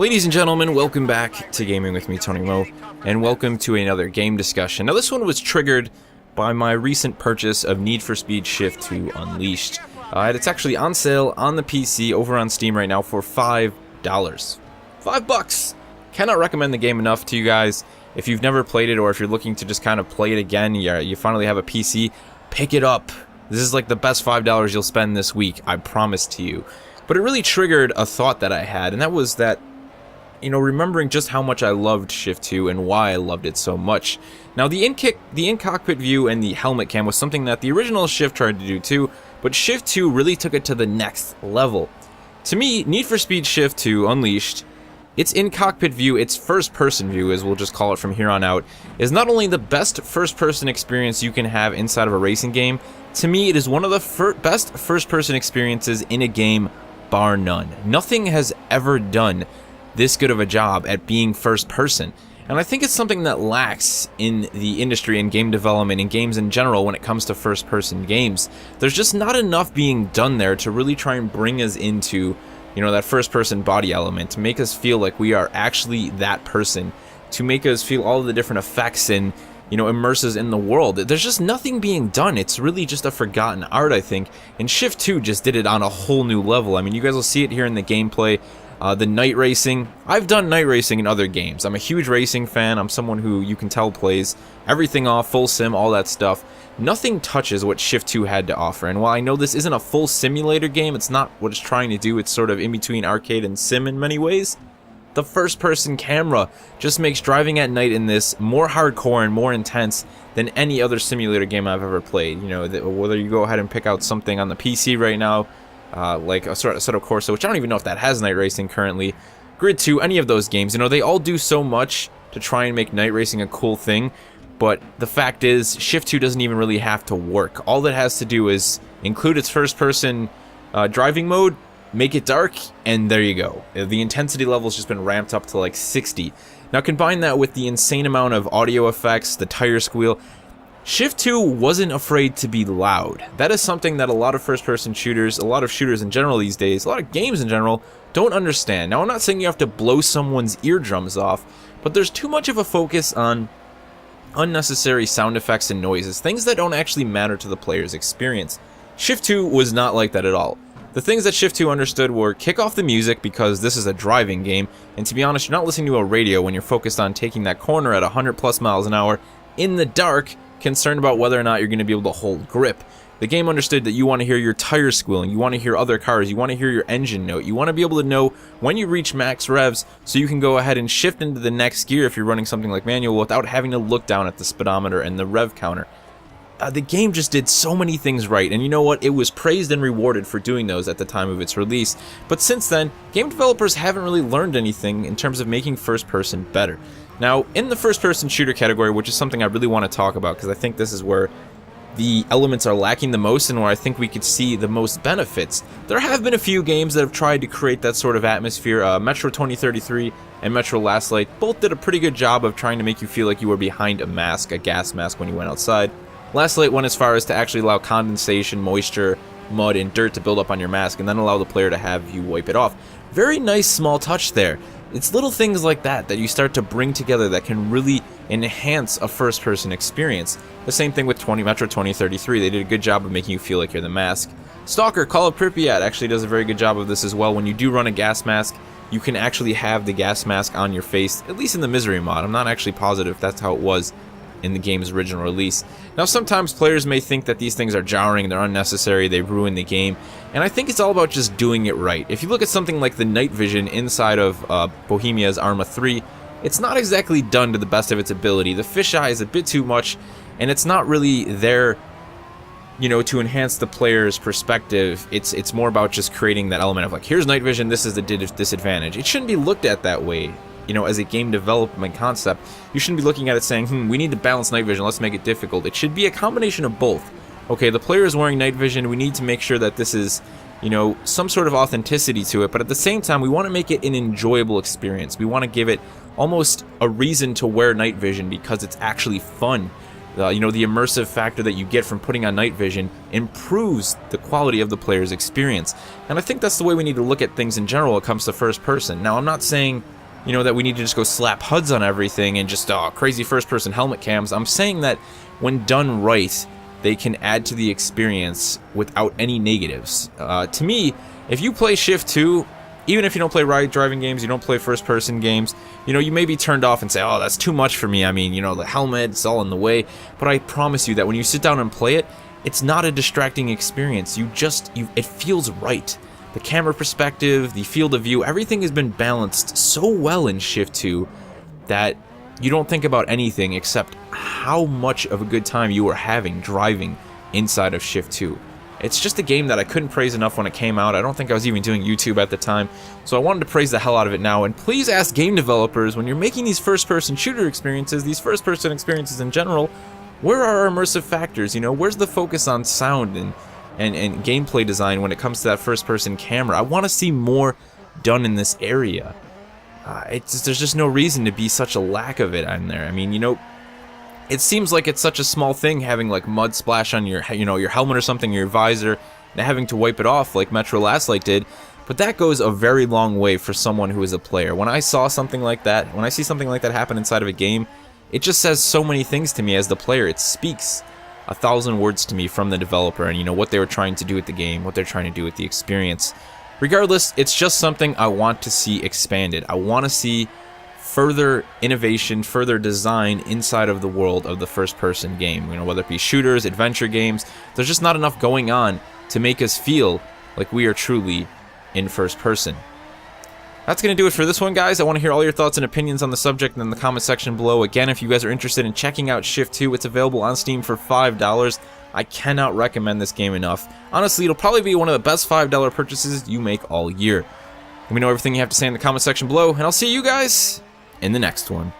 Ladies and gentlemen, welcome back to Gaming with me, Tony Mo, and welcome to another game discussion. Now, this one was triggered by my recent purchase of Need for Speed Shift 2 Unleashed. It's actually on sale on the PC over on Steam right now for $5. $5! Cannot recommend the game enough to you guys. If you've never played it, or if you're looking to just kind of play it again, you finally have a PC, pick it up. This is like the best $5 you'll spend this week, I promise to you. But it really triggered a thought that I had, and that was that, remembering just how much I loved Shift 2 and why I loved it so much. Now, the in-cockpit view and the helmet cam was something that the original Shift tried to do too, but Shift 2 really took it to the next level. To me, Need for Speed Shift 2 Unleashed, its in-cockpit view, its first-person view, as we'll just call it from here on out, is not only the best first-person experience you can have inside of a racing game, to me it is one of the best first-person experiences in a game, bar none. Nothing has ever done this good of a job at being first person, and I think it's something that lacks in the industry and game development and games in general when it comes to first person games. There's just not enough being done there to really try and bring us into, that first person body element, to make us feel like we are actually that person, to make us feel all of the different effects and immerse us in the world. There's just nothing being done. It's really just a forgotten art, I think, and Shift 2 just did it on a whole new level. I mean, you guys will see it here in the gameplay. The night racing. I've done night racing in other games. I'm a huge racing fan. I'm someone who you can tell plays everything off, full sim, all that stuff. Nothing touches what Shift 2 had to offer. And while I know this isn't a full simulator game, it's not what it's trying to do. It's sort of in between arcade and sim in many ways. The first-person camera just makes driving at night in this more hardcore and more intense than any other simulator game I've ever played. Whether you go ahead and pick out something on the PC right now, like a sort of Corsa, which I don't even know if that has night racing currently, Grid 2, any of those games, they all do so much to try and make night racing a cool thing, but the fact is, Shift 2 doesn't even really have to work. All it has to do is include its first-person driving mode, make it dark, and there you go. The intensity level's just been ramped up to like 60. Now combine that with the insane amount of audio effects, the tire squeal. Shift 2 wasn't afraid to be loud. That is something that a lot of first-person shooters, a lot of shooters in general these days, a lot of games in general, don't understand. Now, I'm not saying you have to blow someone's eardrums off, but there's too much of a focus on unnecessary sound effects and noises, things that don't actually matter to the player's experience. Shift 2 was not like that at all. The things that Shift 2 understood were kick off the music because this is a driving game, and to be honest, you're not listening to a radio when you're focused on taking that corner at 100 plus miles an hour in the dark, concerned about whether or not you're going to be able to hold grip. The game understood that you want to hear your tires squealing, you want to hear other cars, you want to hear your engine note, you want to be able to know when you reach max revs so you can go ahead and shift into the next gear if you're running something like manual without having to look down at the speedometer and the rev counter. The game just did so many things right, and you know what? It was praised and rewarded for doing those at the time of its release, but since then, game developers haven't really learned anything in terms of making first person better. Now, in the first-person shooter category, which is something I really want to talk about because I think this is where the elements are lacking the most and where I think we could see the most benefits, there have been a few games that have tried to create that sort of atmosphere. Metro 2033 and Metro Last Light both did a pretty good job of trying to make you feel like you were behind a mask, a gas mask when you went outside. Last Light went as far as to actually allow condensation, moisture, mud, and dirt to build up on your mask and then allow the player to have you wipe it off. Very nice small touch there. It's little things like that you start to bring together that can really enhance a first-person experience. The same thing with Metro 2033. They did a good job of making you feel like you're the mask. Stalker, Call of Pripyat actually does a very good job of this as well. When you do run a gas mask, you can actually have the gas mask on your face, at least in the Misery mod. I'm not actually positive if that's how it was in the game's original release. Now, sometimes players may think that these things are jarring, they're unnecessary, they ruin the game, and I think it's all about just doing it right. If you look at something like the night vision inside of Bohemia's Arma 3, it's not exactly done to the best of its ability. The fisheye is a bit too much, and it's not really there, to enhance the player's perspective. It's more about just creating that element of like, here's night vision, this is the disadvantage. It shouldn't be looked at that way. As a game development concept, you shouldn't be looking at it saying, we need to balance night vision, let's make it difficult. It should be a combination of both. Okay, the player is wearing night vision, we need to make sure that this is, some sort of authenticity to it, but at the same time, we want to make it an enjoyable experience. We want to give it almost a reason to wear night vision because it's actually fun. You know, the immersive factor that you get from putting on night vision improves the quality of the player's experience. And I think that's the way we need to look at things in general when it comes to first person. Now, I'm not saying, you know, that we need to just go slap HUDs on everything and just crazy first person helmet cams. I'm saying that when done right, they can add to the experience without any negatives. To me, if you play Shift 2, even if you don't play ride driving games, you don't play first person games, you know, you may be turned off and say, oh, that's too much for me. I mean, you know, the helmet, it's all in the way. But I promise you that when you sit down and play it, it's not a distracting experience. It feels right. The camera perspective, the field of view, everything has been balanced so well in Shift 2 that you don't think about anything except how much of a good time you are having driving inside of Shift 2. It's just a game that I couldn't praise enough when it came out. I don't think I was even doing YouTube at the time, so I wanted to praise the hell out of it now. And please ask game developers, when you're making these first-person shooter experiences, these first-person experiences in general, where are our immersive factors? You know, where's the focus on sound and gameplay design when it comes to that first-person camera? I want to see more done in this area. There's just no reason to be such a lack of it in there. I mean, you know, it seems like it's such a small thing having like mud splash on your, you know, your helmet or something, your visor, and having to wipe it off like Metro Last Light did. But that goes a very long way for someone who is a player. When I see something like that happen inside of a game, it just says so many things to me as the player. It speaks 1,000 words to me from the developer, and you know what they were trying to do with the game, what they're trying to do with the experience. Regardless, it's just something I want to see expanded. I want to see further innovation, further design inside of the world of the first-person game. You know, whether it be shooters, adventure games, there's just not enough going on to make us feel like we are truly in first person. That's going to do it for this one, guys. I want to hear all your thoughts and opinions on the subject in the comment section below. Again, if you guys are interested in checking out Shift 2, it's available on Steam for $5. I cannot recommend this game enough. Honestly, it'll probably be one of the best $5 purchases you make all year. Let me know everything you have to say in the comment section below, and I'll see you guys in the next one.